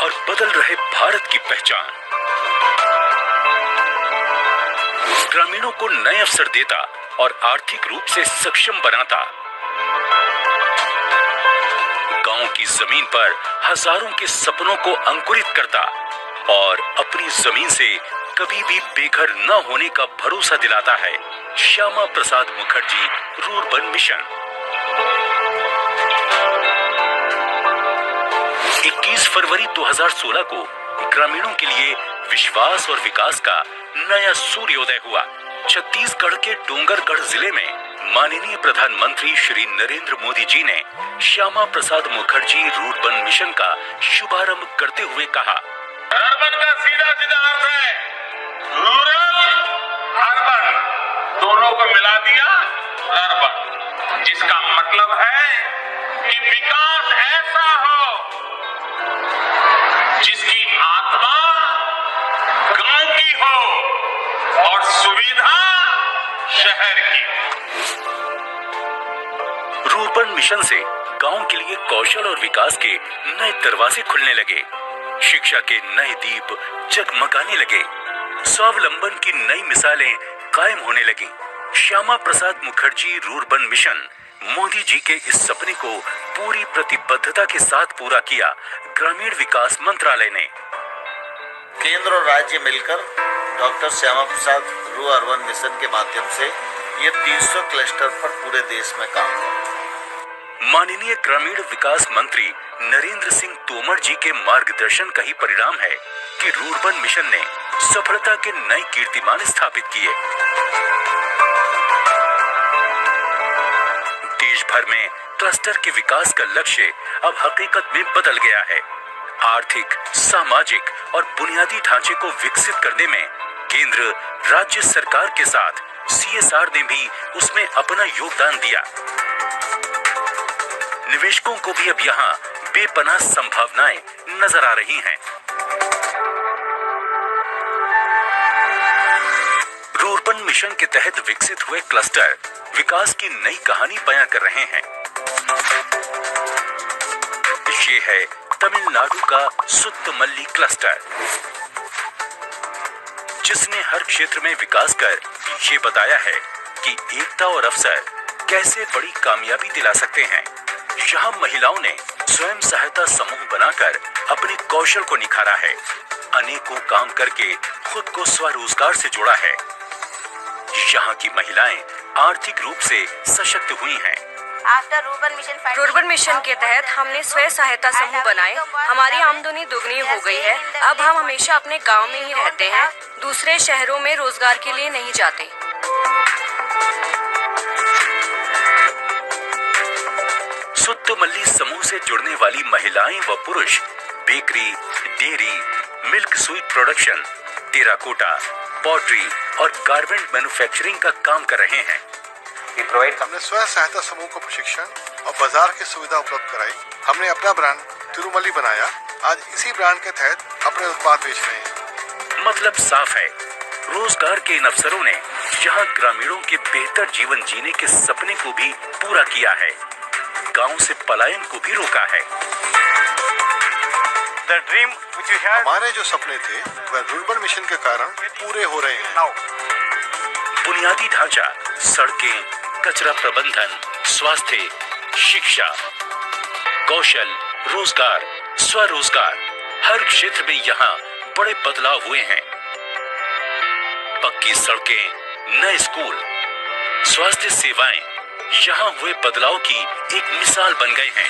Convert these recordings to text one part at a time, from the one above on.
और बदल रहे भारत की पहचान। ग्रामीणों को नए अवसर देता और आर्थिक रूप से सक्षम बनाता। गांव की जमीन पर हजारों के सपनों को अंकुरित करता और अपनी जमीन से कभी भी बेघर न होने का भरोसा दिलाता है श्यामा प्रसाद मुखर्जी रूर्बन मिशन। 21 फरवरी 2016 को ग्रामीणों के लिए विश्वास और विकास का नया सूर्योदय हुआ। छत्तीसगढ़ के डोंगरगढ़ जिले में माननीय प्रधानमंत्री श्री नरेंद्र मोदी जी ने श्यामा प्रसाद मुखर्जी रूर्बन मिशन का शुभारंभ करते हुए कहा, अर्बन का सीधा सीधा अर्थ है रूरल अर्बन, दोनों को मिला दिया अर्बन, जिसका मतलब है कि विकास ऐसा हो जिसकी आत्मा गांव की हो और सुविधा शहर की। रूर्बन मिशन से गांव के लिए कौशल और विकास के नए दरवाजे खुलने लगे, शिक्षा के नए दीप जगमगाने लगे, स्वावलंबन की नई मिसालें कायम होने लगी। श्यामा प्रसाद मुखर्जी रूर्बन मिशन मोदी जी के इस सपने को पूरी प्रतिबद्धता के साथ पूरा किया। ग्रामीण विकास मंत्रालय ने केंद्र और राज्य मिलकर डॉक्टर श्यामा प्रसाद रू अर्बन मिशन के माध्यम से ये 300 क्लस्टर पर पूरे देश में काम किया। माननीय ग्रामीण विकास मंत्री नरेंद्र सिंह तोमर जी के मार्गदर्शन का ही परिणाम है कि रूर्बन मिशन ने सफलता के नए कीर्तिमान स्थापित किए। देश भर में क्लस्टर के विकास का लक्ष्य अब हकीकत में बदल गया है। आर्थिक, सामाजिक और बुनियादी ढांचे को विकसित करने में केंद्र राज्य सरकार के साथ CSR ने भी उसमें अपना योगदान दिया। निवेशकों को भी अब यहाँ बेपनाह संभावनाएं नजर आ रही हैं। रूर्बन मिशन के तहत विकसित हुए क्लस्टर विकास की नई कहानी बयां कर रहे हैं। ये है तमिलनाडु का सुत्तमल्ली क्लस्टर, जिसने हर क्षेत्र में विकास कर ये बताया है कि एकता और अवसर कैसे बड़ी कामयाबी दिला सकते हैं। यहाँ महिलाओं ने स्वयं सहायता समूह बनाकर अपने कौशल को निखारा है, अनेकों काम करके खुद को स्वरोजगार से जोड़ा है। यहाँ की महिलाएं आर्थिक रूप से सशक्त हुई हैं। रूर्बन मिशन के तहत हमने स्वयं सहायता समूह बनाए, हमारी आमदनी दोगुनी हो गई है। अब हम हमेशा अपने गांव में ही रहते हैं, दूसरे शहरों में रोजगार के लिए नहीं जाते। सुत्तमल्ली समूह से जुड़ने वाली महिलाएं व पुरुष bakery, dairy, milk sweet production, terracotta, pottery और गारमेंट मैन्युफैक्चरिंग का काम कर रहे हैं। हमने स्वयं सहायता समूह को प्रशिक्षण और बाजार की सुविधा उपलब्ध कराई। हमने अपना ब्रांड तिरुमल्ली बनाया। आज इसी ब्रांड के तहत अपने उत्पाद बेच रहे हैं। मतलब साफ है, रोजगार के इन अवसरों ने यहाँ ग्रामीणों के बेहतर जीवन जीने के सपने को भी पूरा किया है, गांव से पलायन को भी रोका है। हमारे जो सपने थे वह रूर्बन मिशन के कारण पूरे हो रहे हैं। बुनियादी ढांचा, सड़कें, कचरा प्रबंधन, स्वास्थ्य, शिक्षा, कौशल, रोजगार, स्वरोजगार, हर क्षेत्र में यहाँ बड़े बदलाव हुए हैं। पक्की सड़कें, नए स्कूल, स्वास्थ्य सेवाएं यहाँ हुए बदलाव की एक मिसाल बन गए हैं।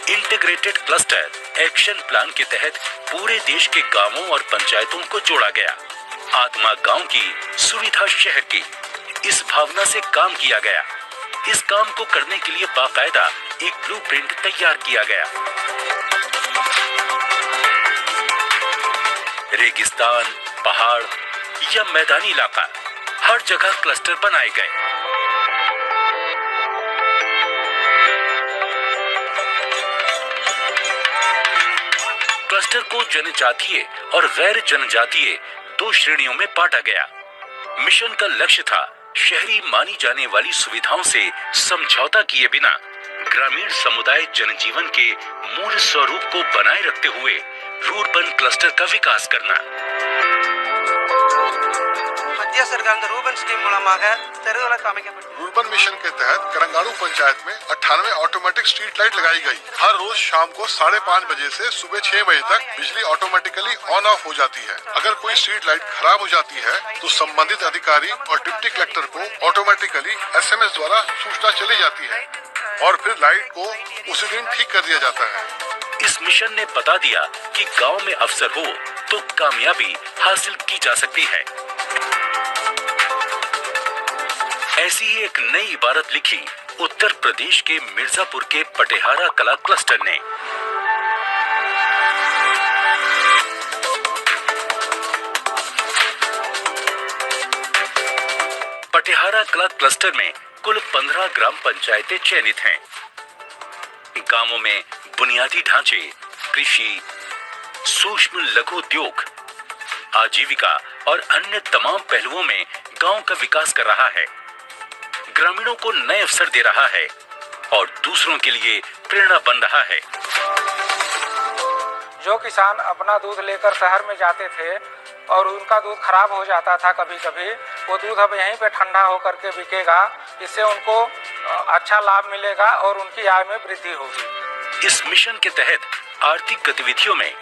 इंटीग्रेटेड क्लस्टर एक्शन प्लान के तहत पूरे देश के गांवों और पंचायतों को जोड़ा गया। आत्मा गांव की, सुविधा शहर की, इस भावना से काम किया गया। इस काम को करने के लिए बाकायदा एक ब्लूप्रिंट तैयार किया गया। रेगिस्तान, पहाड़ या मैदानी इलाका, हर जगह क्लस्टर बनाए गए। क्लस्टर को जनजातीय और गैर जनजातीय 2 श्रेणियों में बांटा गया। मिशन का लक्ष्य था शहरी मानी जाने वाली सुविधाओं से समझौता किए बिना ग्रामीण समुदाय जनजीवन के मूल स्वरूप को बनाए रखते हुए रूरबन क्लस्टर का विकास करना। மத்திய सरकार रूरबन स्कीम மூலமாக தெருவிளக்கு அமைக்கப்பட்டது। रूरबन मिशन के तहत करंगाड़ू पंचायत में 98 ऑटोमेटिक स्ट्रीट लाइट लगाई गई। हर रोज शाम को 5:30 बजे से सुबह 6 बजे तक बिजली ऑटोमेटिकली ऑन ऑफ हो जाती है। अगर कोई स्ट्रीट लाइट खराब हो जाती है तो संबंधित अधिकारी और डिप्टी कलेक्टर को ऑटोमेटिकली SMS द्वारा सूचना चली जाती है और फिर लाइट को उसी दिन ठीक कर दिया जाता है। इस मिशन ने बता दिया कि गांव में अवसर हो तो कामयाबी हासिल की जा सकती है। ऐसी ही एक नई इबारत लिखी उत्तर प्रदेश के मिर्जापुर के पटेहारा कला क्लस्टर ने। पटेहारा कला क्लस्टर में कुल 15 ग्राम पंचायतें चयनित हैं। गांवों में बुनियादी ढांचे, कृषि, सूक्ष्म लघु उद्योग, आजीविका और अन्य तमाम पहलुओं में गांव का विकास कर रहा है, ग्रामीणों को नए अवसर दे रहा है और दूसरों के लिए प्रेरणा बन रहा है। जो किसान अपना दूध लेकर शहर में जाते थे और उनका दूध खराब हो जाता था कभी कभी, वो दूध अब यहीं पे ठंडा होकर के बिकेगा। इससे उनको अच्छा लाभ मिलेगा और उनकी आय में वृद्धि होगी। इस मिशन के तहत आर्थिक गतिविधियों में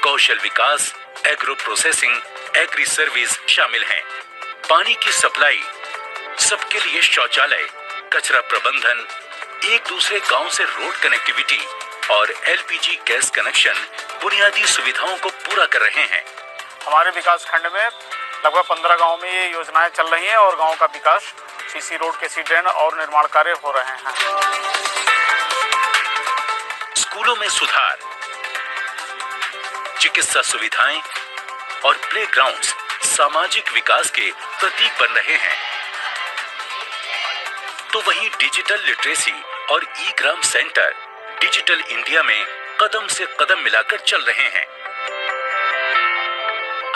कौशल विकास, एग्रो प्रोसेसिंग, एग्री सर्विस शामिल हैं। पानी की सप्लाई, सबके लिए शौचालय, कचरा प्रबंधन, एक दूसरे गांव से रोड कनेक्टिविटी और LPG गैस कनेक्शन बुनियादी सुविधाओं को पूरा कर रहे हैं। हमारे विकास खंड में लगभग 15 गांव में ये योजनाएं चल रही हैं और गांव का विकास सीसी रोड के ड्रेन और निर्माण कार्य हो रहे हैं। स्कूलों में सुधार, चिकित्सा सुविधाएं और प्लेग्राउंड्स सामाजिक विकास के प्रतीक बन रहे हैं। तो वहीं डिजिटल लिटरेसी और ई-ग्राम सेंटर डिजिटल इंडिया में कदम से कदम मिलाकर चल रहे हैं।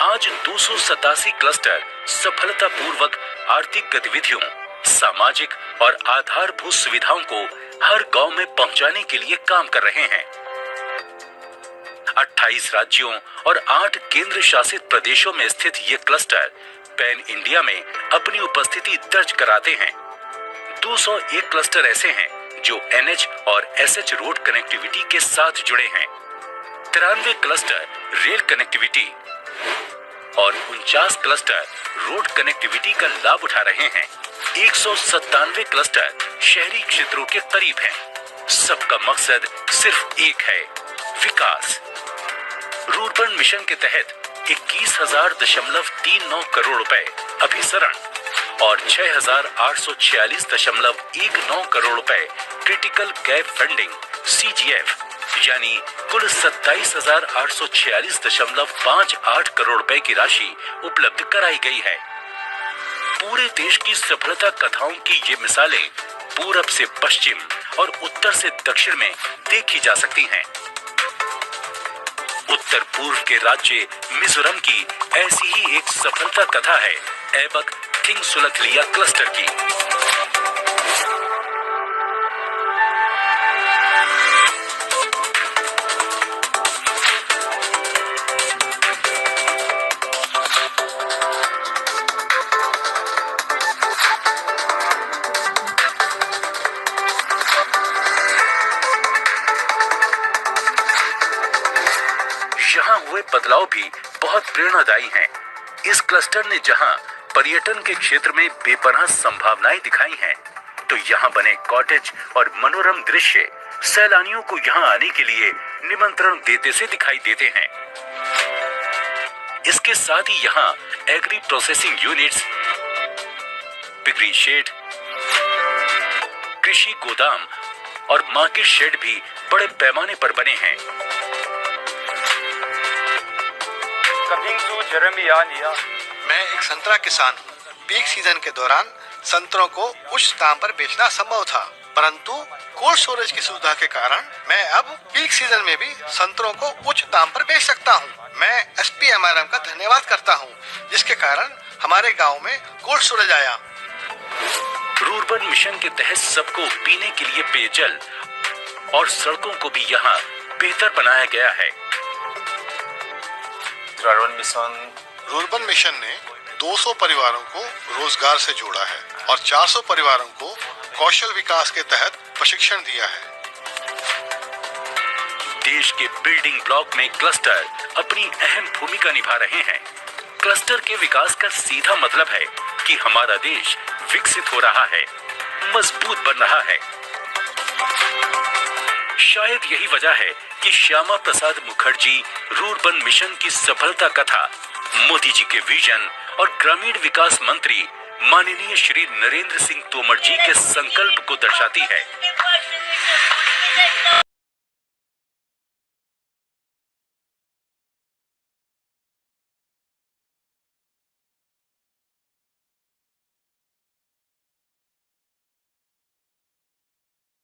आज 287 क्लस्टर सफलतापूर्वक आर्थिक गतिविधियों, सामाजिक और आधारभूत सुविधाओं को हर गांव में पहुंचाने के लिए काम कर रहे हैं। 28 राज्यों और 8 केंद्र शासित प्रदेशों में स्थित ये क्लस्टर पैन इंडिया में अपनी उपस्थिति दर्ज कराते हैं। 201 क्लस्टर ऐसे हैं जो NH और SH रोड कनेक्टिविटी के साथ जुड़े हैं। 93 क्लस्टर रेल कनेक्टिविटी और 49 क्लस्टर रोड कनेक्टिविटी का लाभ उठा रहे हैं। 197 क्लस्टर शहरी क्षेत्रों के करीब हैं। सबका मकसद सिर्फ एक है, विकास। रूरबन मिशन के तहत 21,039 करोड़ रुपए अभिसरण और 6,846.19 करोड़ रुपए क्रिटिकल गैप फंडिंग CGF यानी कुल 27,846.58 करोड़ रुपए की राशि उपलब्ध कराई गई है। पूरे देश की सफलता कथाओं की ये मिसालें पूरब से पश्चिम और उत्तर से दक्षिण में देखी जा सकती हैं। उत्तर पूर्व के राज्य मिजोरम की ऐसी ही एक सफलता कथा है ऐबक थिंगसुलकलिया क्लस्टर की। यहाँ हुए बदलाव भी बहुत प्रेरणादायी हैं। इस क्लस्टर ने जहाँ पर्यटन के क्षेत्र में बेपनाह संभावनाएं दिखाई हैं, तो यहाँ बने कॉटेज और मनोरम दृश्य सैलानियों को यहाँ आने के लिए निमंत्रण देते से दिखाई देते हैं। इसके साथ ही यहाँ agri processing units, piggery shed, कृषि गोदाम और मार्केट शेड भी बड़े पैमाने पर बने हैं। मैं एक संतरा किसान हूँ। पीक सीजन के दौरान संतरों को उच्च दाम पर बेचना संभव था, परंतु कोल्ड स्टोरेज की सुविधा के कारण मैं अब पीक सीजन में भी संतरों को उच्च दाम पर बेच सकता हूँ। मैं SPMRM का धन्यवाद करता हूँ, जिसके कारण हमारे गांव में कोल्ड स्टोरेज आया। रूरबन मिशन के तहत सबको पीने के लिए पेयजल और सड़कों को भी यहाँ बेहतर बनाया गया है। रुर्बन मिशन ने 200 परिवारों को रोजगार से जोड़ा है और 400 परिवारों को कौशल विकास के तहत प्रशिक्षण दिया है। देश के बिल्डिंग ब्लॉक में क्लस्टर अपनी अहम भूमिका निभा रहे हैं। क्लस्टर के विकास का सीधा मतलब है कि हमारा देश विकसित हो रहा है, मजबूत बन रहा है। शायद यही वजह है कि श्यामा प्रसाद मुखर्जी रुर्बन मिशन की सफलता कथा मोदी जी के विजन और ग्रामीण विकास मंत्री माननीय श्री नरेंद्र सिंह तोमर जी के संकल्प को दर्शाती है।